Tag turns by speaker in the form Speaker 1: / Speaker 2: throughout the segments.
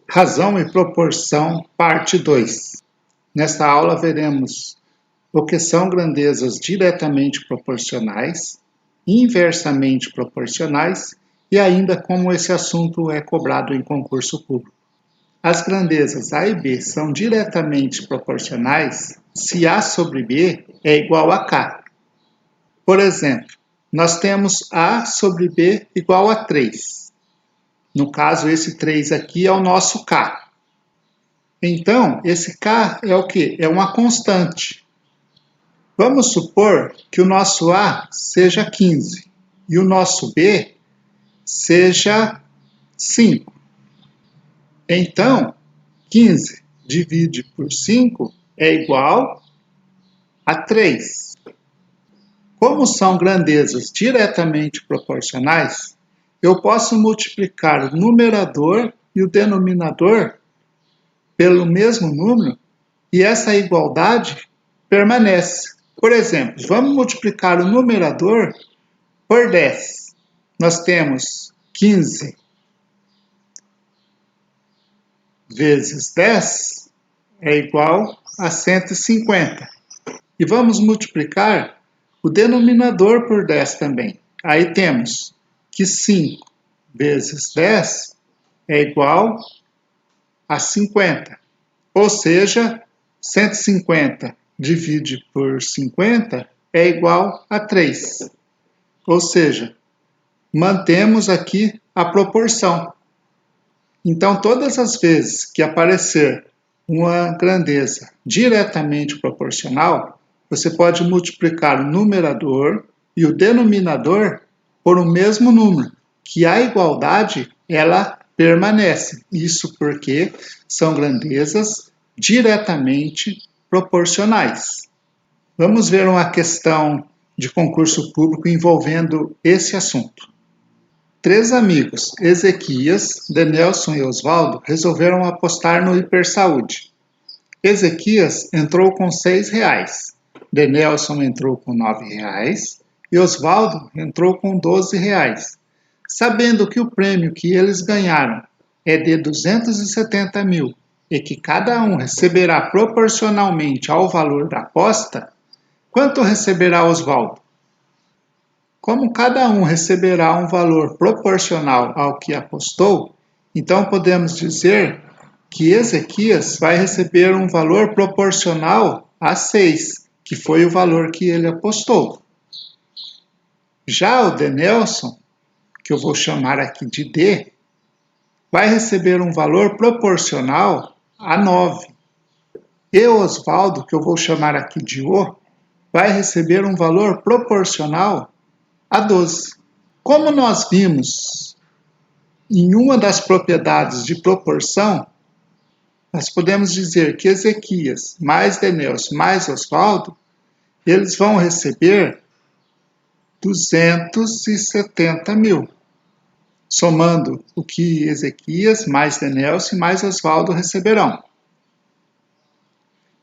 Speaker 1: Razão e proporção, parte 2. Nesta aula veremos o que são grandezas diretamente proporcionais, inversamente proporcionais e ainda como esse assunto é cobrado em concurso público. As grandezas A e B são diretamente proporcionais se A sobre B é igual a K. Por exemplo, nós temos A sobre B igual a 3. No caso, esse 3 aqui é o nosso K. Então, esse K é o quê? É uma constante. Vamos supor que o nosso A seja 15 e o nosso B seja 5. Então, 15 divide por 5 é igual a 3. Como são grandezas diretamente proporcionais, eu posso multiplicar o numerador e o denominador pelo mesmo número e essa igualdade permanece. Por exemplo, vamos multiplicar o numerador por 10. Nós temos 15 vezes 10 é igual a 150. E vamos multiplicar o denominador por 10 também. Aí temos que 5 vezes 10 é igual a 50. Ou seja, 150 divide por 50 é igual a 3. Ou seja, mantemos aqui a proporção. Então, todas as vezes que aparecer uma grandeza diretamente proporcional, você pode multiplicar o numerador e o denominador por o mesmo número, que a igualdade ela permanece. Isso porque são grandezas diretamente proporcionais. Vamos ver uma questão de concurso público envolvendo esse assunto. 3 amigos, Ezequias, Denelson e Osvaldo, resolveram apostar no Hipersaúde. Ezequias entrou com R$6, Denelson entrou com R$9 e Osvaldo entrou com R$12. Sabendo que o prêmio que eles ganharam é de 270 mil e que cada um receberá proporcionalmente ao valor da aposta, quanto receberá Osvaldo? Como cada um receberá um valor proporcional ao que apostou, então podemos dizer que Ezequias vai receber um valor proporcional a 6, que foi o valor que ele apostou. Já o Denelson, que eu vou chamar aqui de D, vai receber um valor proporcional a 9. E o Osvaldo, que eu vou chamar aqui de O, vai receber um valor proporcional a 12. Como nós vimos em uma das propriedades de proporção, nós podemos dizer que Ezequias mais Denelson mais Osvaldo, eles vão receber 270 mil. Somando o que Ezequias mais Denelson mais Osvaldo receberão.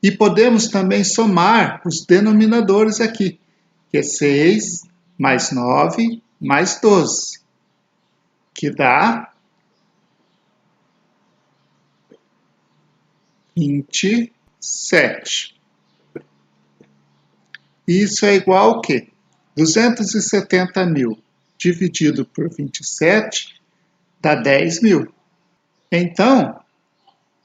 Speaker 1: E podemos também somar os denominadores aqui, que é 6 mais 9 mais 12, que dá 27. Isso é igual ao quê? 270 mil dividido por 27 dá 10 mil. Então,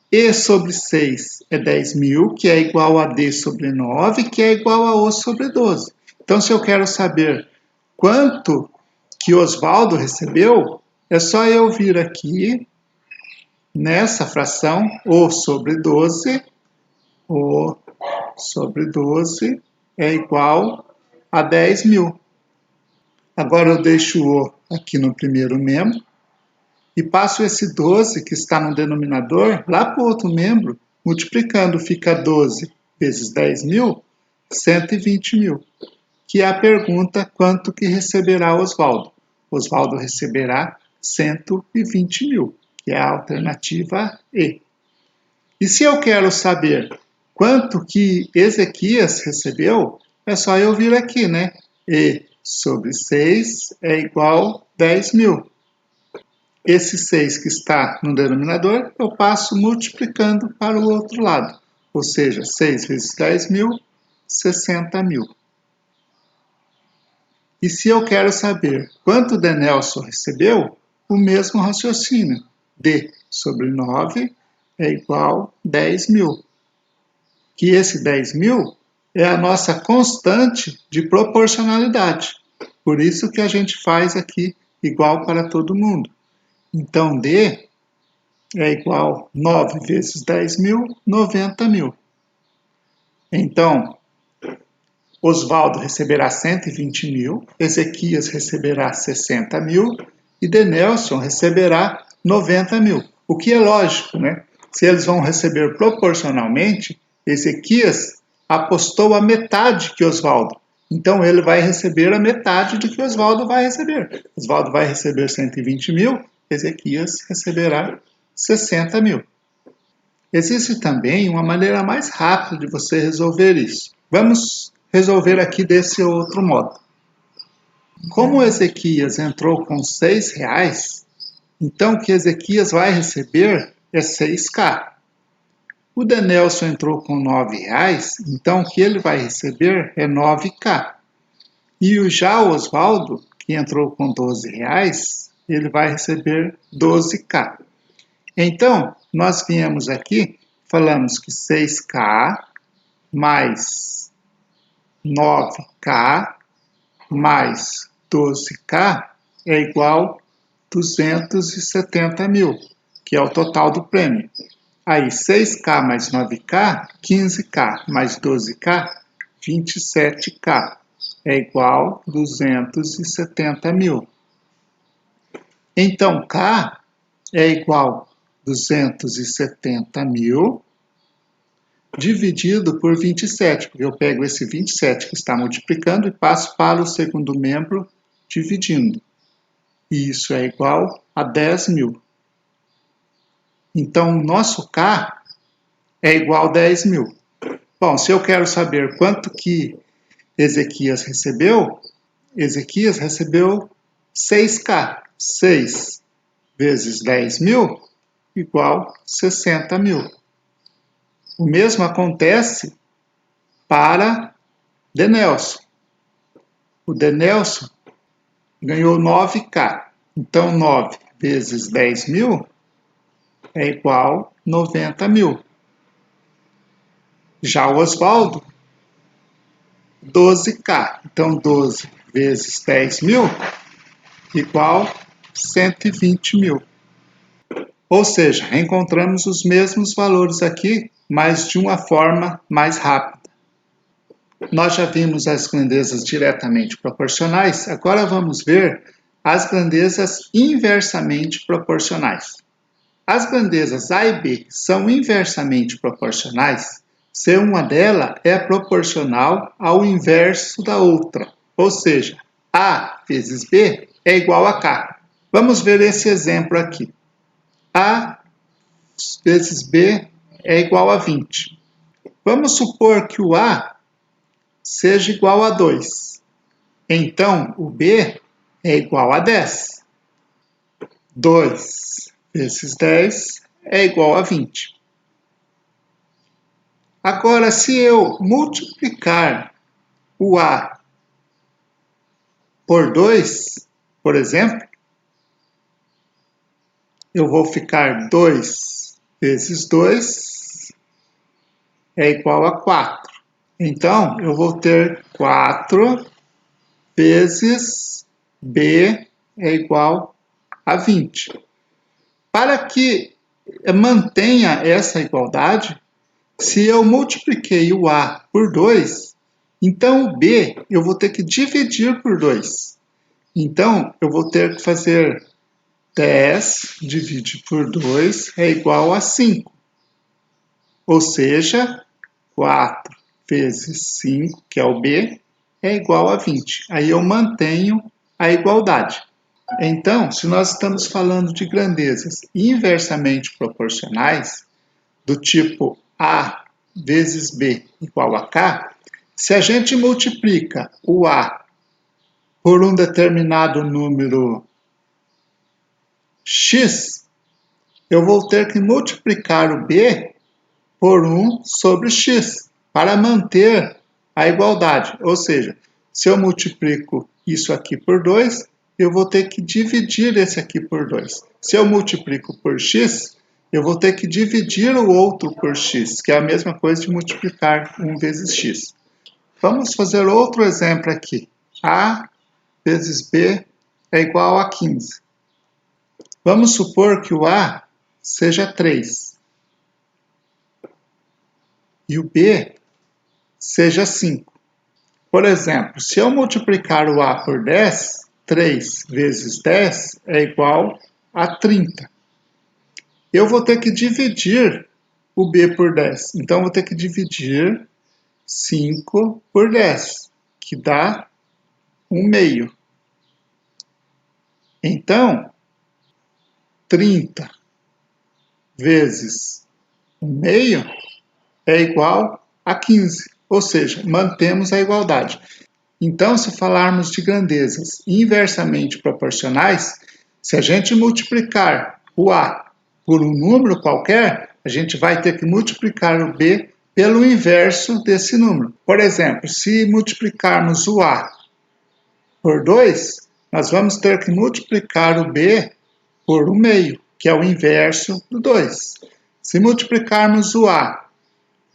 Speaker 1: E sobre 6 é 10 mil, que é igual a D sobre 9, que é igual a O sobre 12. Então, se eu quero saber quanto que Osvaldo recebeu, é só eu vir aqui nessa fração, O sobre 12, O sobre 12 é igual a 10 mil. Agora eu deixo o O aqui no primeiro membro e passo esse 12 que está no denominador lá para o outro membro, multiplicando, fica 12 vezes 10 mil, 120 mil. Que é a pergunta quanto que receberá Osvaldo. Osvaldo receberá 120 mil, que é a alternativa E. E se eu quero saber quanto que Ezequias recebeu, é só eu vir aqui, E sobre 6 é igual a 10 mil. esse 6 que está no denominador, eu passo multiplicando para o outro lado. Ou seja, 6 vezes 10.000, 60.000. E se eu quero saber quanto o Denelson recebeu, o mesmo raciocínio. D sobre 9 é igual a 10.000. Que esse 10.000 é a nossa constante de proporcionalidade. Por isso que a gente faz aqui igual para todo mundo. Então, D é igual a 9 vezes 10.000, 90.000. Então, Oswaldo receberá 120.000, Ezequias receberá 60.000 e Denelson receberá 90.000. O que é lógico, né? Se eles vão receber proporcionalmente, Ezequias apostou a metade que Oswaldo. Então ele vai receber a metade do que Oswaldo vai receber. Oswaldo vai receber 120.000, Ezequias receberá 60.000. Existe também uma maneira mais rápida de você resolver isso. Vamos resolver aqui desse outro modo. Como Ezequias entrou com R$6, então o que Ezequias vai receber é 6K. O Denelson entrou com R$9, então o que ele vai receber é 9K. E já o Oswaldo, que entrou com R$12, ele vai receber 12K. Então, nós viemos aqui, falamos que 6K mais 9K mais 12K é igual a 270.000, que é o total do prêmio. Aí 6K mais 9K, 15K mais 12K, 27K, é igual a 270.000. Então, K é igual a 270.000 dividido por 27, porque eu pego esse 27 que está multiplicando e passo para o segundo membro dividindo. E isso é igual a 10.000. Então, o nosso K é igual a 10.000. Bom, se eu quero saber quanto que Ezequias recebeu 6K. 6 vezes 10.000 igual a 60.000. O mesmo acontece para Denelson. O Denelson ganhou 9K. Então, 9 vezes 10.000 é igual a 90.000. Já o Oswaldo, 12K. Então, 12 vezes 10.000 igual a 120.000. Ou seja, encontramos os mesmos valores aqui, mas de uma forma mais rápida. Nós já vimos as grandezas diretamente proporcionais, agora vamos ver as grandezas inversamente proporcionais. As grandezas A e B são inversamente proporcionais se uma delas é proporcional ao inverso da outra, ou seja, A vezes B é igual a K. Vamos ver esse exemplo aqui. A vezes B é igual a 20. Vamos supor que o A seja igual a 2. Então, o B é igual a 10. 2 vezes 10 é igual a 20. Agora, se eu multiplicar o A por 2, por exemplo, eu vou ficar 2 vezes 2 é igual a 4. Então, eu vou ter 4 vezes B é igual a 20. Para que mantenha essa igualdade, se eu multipliquei o A por 2, então o B eu vou ter que dividir por 2. Então, eu vou ter que fazer 10 dividido por 2 é igual a 5. Ou seja, 4 vezes 5, que é o B, é igual a 20. Aí eu mantenho a igualdade. Então, se nós estamos falando de grandezas inversamente proporcionais, do tipo A vezes B igual a K, se a gente multiplica o A por um determinado número x, eu vou ter que multiplicar o b por 1 sobre x, para manter a igualdade. Ou seja, se eu multiplico isso aqui por 2, eu vou ter que dividir esse aqui por 2. Se eu multiplico por x, eu vou ter que dividir o outro por x, que é a mesma coisa de multiplicar 1 vezes x. Vamos fazer outro exemplo aqui. A vezes b é igual a 15. Vamos supor que o A seja 3 e o B seja 5. Por exemplo, se eu multiplicar o A por 10, 3 vezes 10 é igual a 30. Eu vou ter que dividir o B por 10. Então, vou ter que dividir 5 por 10, que dá 1 meio. Então, 30 vezes 1 meio é igual a 15. Ou seja, mantemos a igualdade. Então, se falarmos de grandezas inversamente proporcionais, se a gente multiplicar o A por um número qualquer, a gente vai ter que multiplicar o B pelo inverso desse número. Por exemplo, se multiplicarmos o A por 2, nós vamos ter que multiplicar o B por 1 meio, que é o inverso do 2. Se multiplicarmos o A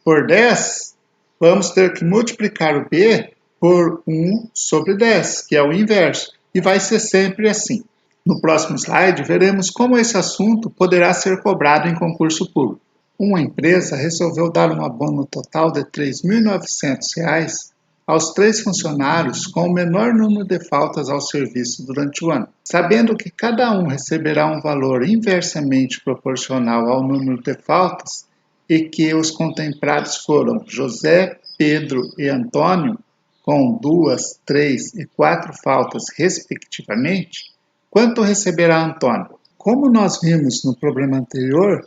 Speaker 1: por 10, vamos ter que multiplicar o B por 1 sobre 10, que é o inverso, e vai ser sempre assim. No próximo slide, veremos como esse assunto poderá ser cobrado em concurso público. Uma empresa resolveu dar um abono total de R$ 3.900 aos 3 funcionários com o menor número de faltas ao serviço durante o ano. Sabendo que cada um receberá um valor inversamente proporcional ao número de faltas e que os contemplados foram José, Pedro e Antônio, com 2, 3 e 4 faltas respectivamente, quanto receberá Antônio? Como nós vimos no problema anterior,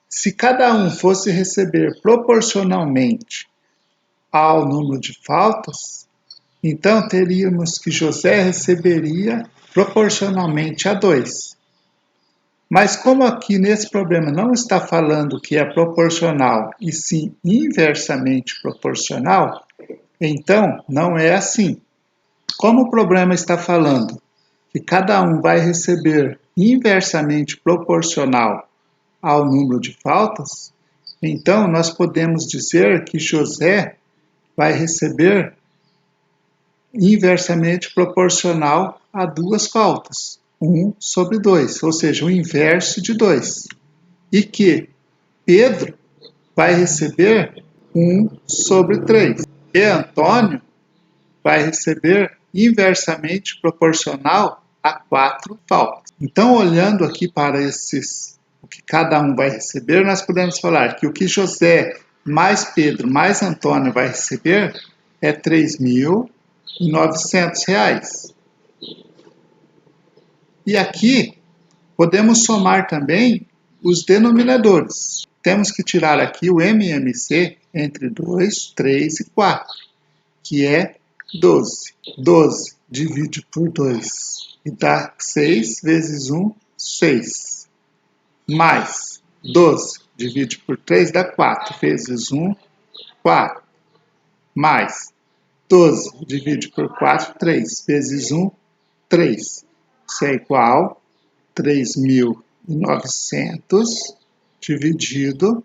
Speaker 1: se cada um fosse receber proporcionalmente ao número de faltas, então teríamos que José receberia proporcionalmente a 2. Mas como aqui nesse problema não está falando que é proporcional e sim inversamente proporcional, então não é assim. Como o problema está falando que cada um vai receber inversamente proporcional ao número de faltas, então nós podemos dizer que José vai receber inversamente proporcional a 2 faltas, 1 sobre 2, ou seja, o inverso de 2. E que Pedro vai receber 1 sobre 3. E Antônio vai receber inversamente proporcional a 4 faltas. Então, olhando aqui para o que cada um vai receber, nós podemos falar que o que José mais Pedro mais Antônio vai receber é R$ 3.900. E aqui podemos somar também os denominadores. Temos que tirar aqui o MMC entre 2, 3 e 4, que é 12. 12 divide por 2 e dá 6 vezes 1, 6. Mais 12 divide por 3 dá 4 vezes 1, 4. Mais 12 divide por 4, 3 vezes 1, 3. Isso é igual a 3.900 dividido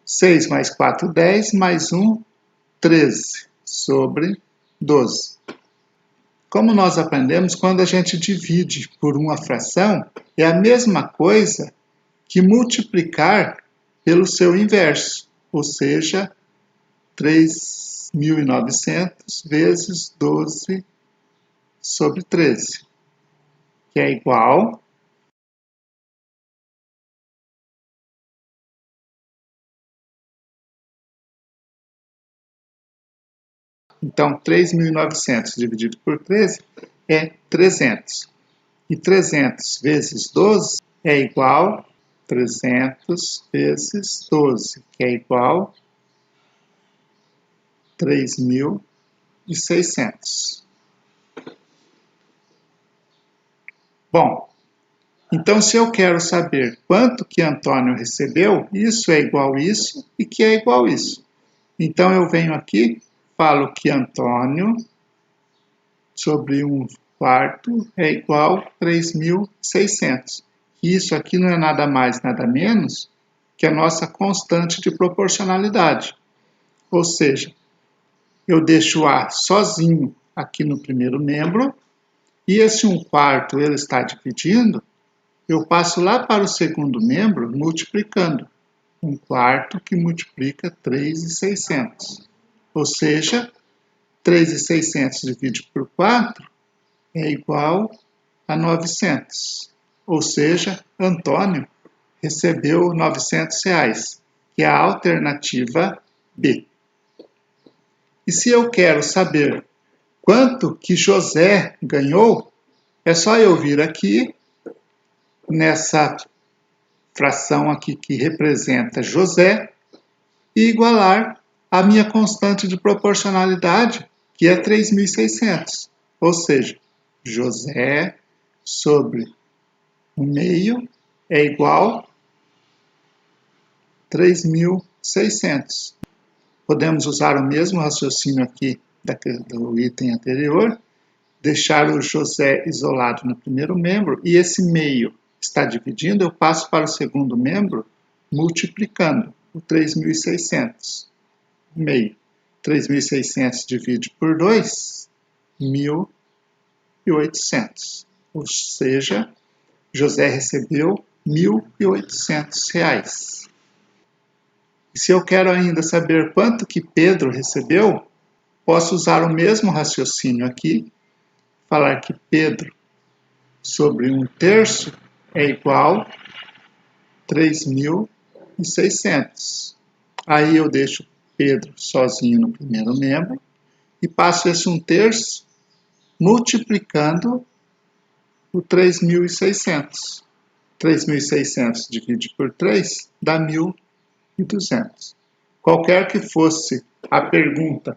Speaker 1: 6 mais 4, 10, mais 1, 13 sobre 12. Como nós aprendemos, quando a gente divide por uma fração, é a mesma coisa que multiplicar pelo seu inverso, ou seja, 3.900 vezes 12 sobre 13, que é igual Então, 3.900 dividido por 13 é 300. E 300 vezes 12 é igual a 300 vezes 12, que é igual a 3.600. Bom, Então, se eu quero saber quanto que Antônio recebeu, isso é igual a isso e que é igual a isso. Então, eu venho aqui, falo que Antônio sobre 1/4 é igual a 3.600. Isso aqui não é nada mais, nada menos que a nossa constante de proporcionalidade. Ou seja, eu deixo A sozinho aqui no primeiro membro, e esse 1/4 ele está dividindo, eu passo lá para o segundo membro multiplicando. 1/4 que multiplica 3.600. Ou seja, 3.600 dividido por 4 é igual a 900. Ou seja, Antônio recebeu R$ 900, que é a alternativa B. E se eu quero saber quanto que José ganhou, é só eu vir aqui nessa fração aqui que representa José e igualar a minha constante de proporcionalidade, que é 3.600. Ou seja, José sobre 1/2 é igual a 3.600. Podemos usar o mesmo raciocínio aqui do item anterior, deixar o José isolado no primeiro membro e esse meio está dividindo, eu passo para o segundo membro multiplicando o 3.600. Meio. 3.600 divide por 2, 1.800. Ou seja, José recebeu R$ 1.800. E se eu quero ainda saber quanto que Pedro recebeu, posso usar o mesmo raciocínio aqui, falar que Pedro sobre 1/3 é igual a 3.600. Aí eu deixo Pedro sozinho no primeiro membro e passo esse 1/3 multiplicando o 3.600. 3.600 dividido por 3 dá 1.200. Qualquer que fosse a pergunta,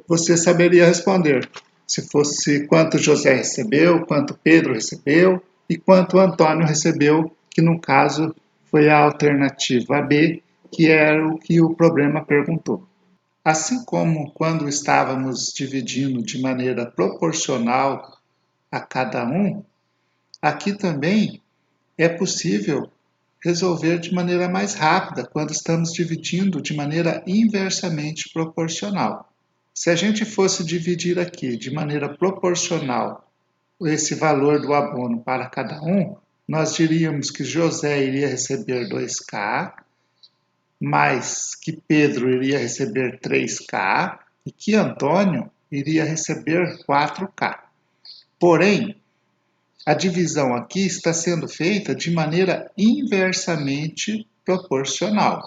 Speaker 1: você saberia responder. Se fosse quanto José recebeu, quanto Pedro recebeu e quanto Antônio recebeu, que no caso foi a alternativa B, que era o que o problema perguntou. Assim como quando estávamos dividindo de maneira proporcional a cada um, aqui também é possível resolver de maneira mais rápida quando estamos dividindo de maneira inversamente proporcional. Se a gente fosse dividir aqui de maneira proporcional esse valor do abono para cada um, nós diríamos que José iria receber 2K, mais que Pedro iria receber 3K e que Antônio iria receber 4K. Porém, a divisão aqui está sendo feita de maneira inversamente proporcional.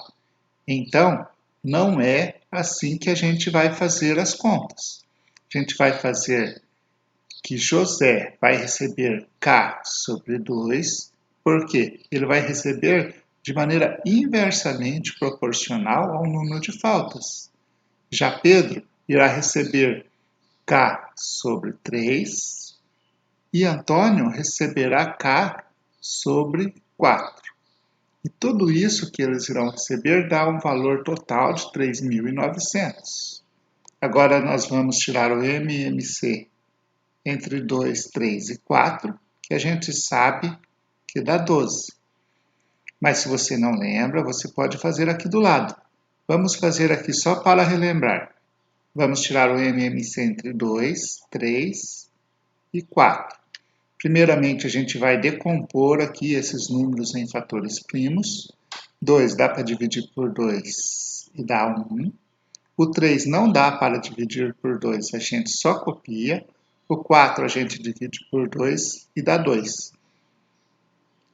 Speaker 1: Então, não é assim que a gente vai fazer as contas. A gente vai fazer que José vai receber K sobre 2, porque ele vai receber de maneira inversamente proporcional ao número de faltas. Já Pedro irá receber K sobre 3 e Antônio receberá K sobre 4. E tudo isso que eles irão receber dá um valor total de 3.900. Agora nós vamos tirar o MMC entre 2, 3 e 4, que a gente sabe que dá 12. Mas se você não lembra, você pode fazer aqui do lado. Vamos fazer aqui só para relembrar. Vamos tirar o MMC entre 2, 3 e 4. Primeiramente, a gente vai decompor aqui esses números em fatores primos. 2 dá para dividir por 2 e dá 1. O 3 não dá para dividir por 2, a gente só copia. O 4 a gente divide por 2 e dá 2.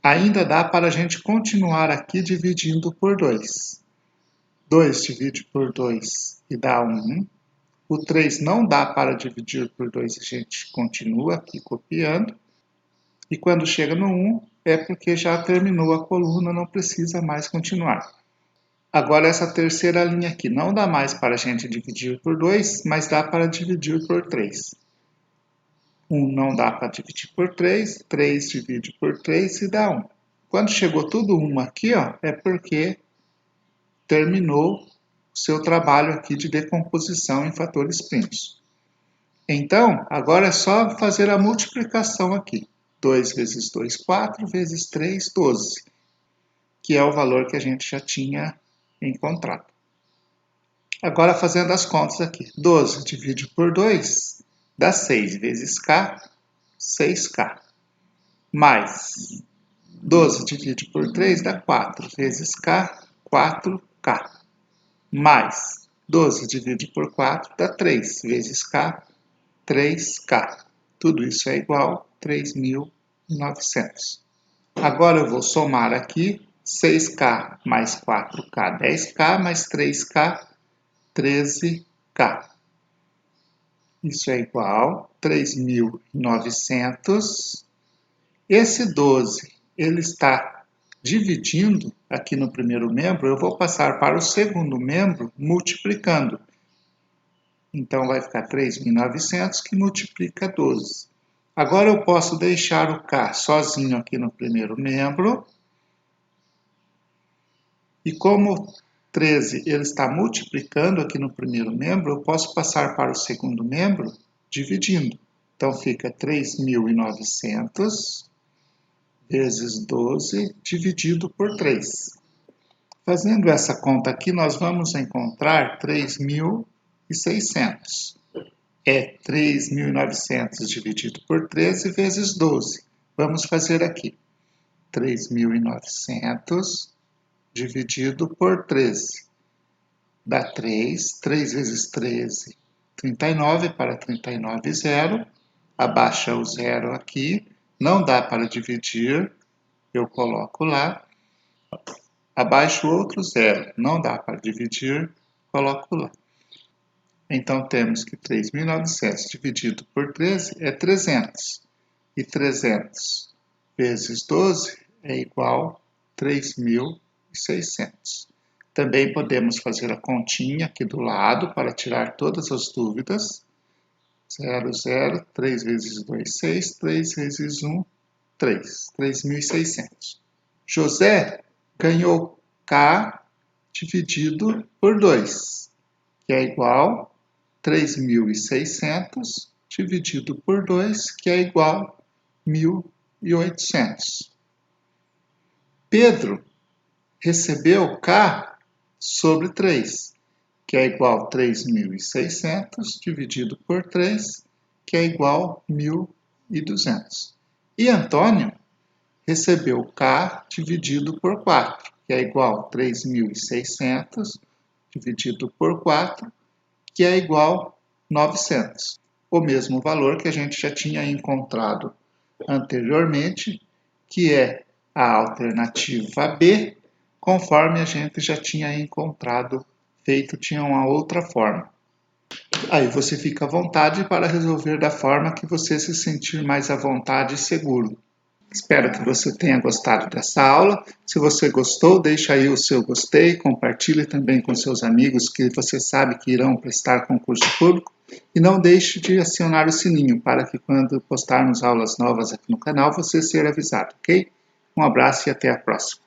Speaker 1: Ainda dá para a gente continuar aqui dividindo por 2. 2 divide por 2 e dá 1. O 3 não dá para dividir por 2, a gente continua aqui copiando. E quando chega no 1, é porque já terminou a coluna, não precisa mais continuar. Agora essa terceira linha aqui não dá mais para a gente dividir por 2, mas dá para dividir por 3. 1 não dá para dividir por 3, 3 divide por 3 e dá 1. Quando chegou tudo 1 aqui, ó, é porque terminou o seu trabalho aqui de decomposição em fatores primos. Então, agora é só fazer a multiplicação aqui. 2 vezes 2, 4, vezes 3, 12, que é o valor que a gente já tinha encontrado. Agora, fazendo as contas aqui. 12 dividido por 2 dá 6 vezes K, 6K. Mais 12 dividido por 3 dá 4 vezes K, 4K. Mais 12 dividido por 4 dá 3 vezes K, 3K. Tudo isso é igual a 3.900. Agora eu vou somar aqui 6K mais 4K, 10K, mais 3K, 13K. Isso é igual a 3.900. Esse 12, ele está dividindo aqui no primeiro membro, eu vou passar para o segundo membro multiplicando. Então, vai ficar 3.900 que multiplica 12. Agora, eu posso deixar o K sozinho aqui no primeiro membro. E como 13 ele está multiplicando aqui no primeiro membro, eu posso passar para o segundo membro dividindo. Então, fica 3.900 vezes 12 dividido por 3. Fazendo essa conta aqui, nós vamos encontrar 3.600. É 3.900 dividido por 13 vezes 12. Vamos fazer aqui. 3.900 dividido por 13. Dá 3. 3 vezes 13, 39. Para 39, 0. Abaixa o 0 aqui. Não dá para dividir. Eu coloco lá. Abaixo outro 0. Não dá para dividir. Coloco lá. Então, temos que 3.900 dividido por 13 é 300. E 300 vezes 12 é igual a 3.600. Também podemos fazer a continha aqui do lado para tirar todas as dúvidas. 0, 0, 3 vezes 2, 6, 3 vezes 1, 3. 3.600. José ganhou K dividido por 2, que é igual a 3.600 dividido por 2, que é igual a 1.800. Pedro recebeu K sobre 3, que é igual a 3.600 dividido por 3, que é igual a 1.200. E Antônio recebeu K dividido por 4, que é igual a 3.600 dividido por 4, que é igual a 900. O mesmo valor que a gente já tinha encontrado anteriormente, que é a alternativa B, conforme a gente já tinha encontrado, tinha uma outra forma. Aí você fica à vontade para resolver da forma que você se sentir mais à vontade e seguro. Espero que você tenha gostado dessa aula. Se você gostou, deixa aí o seu gostei, compartilhe também com seus amigos que você sabe que irão prestar concurso público. E não deixe de acionar o sininho para que quando postarmos aulas novas aqui no canal, você seja avisado, ok? Um abraço e até a próxima.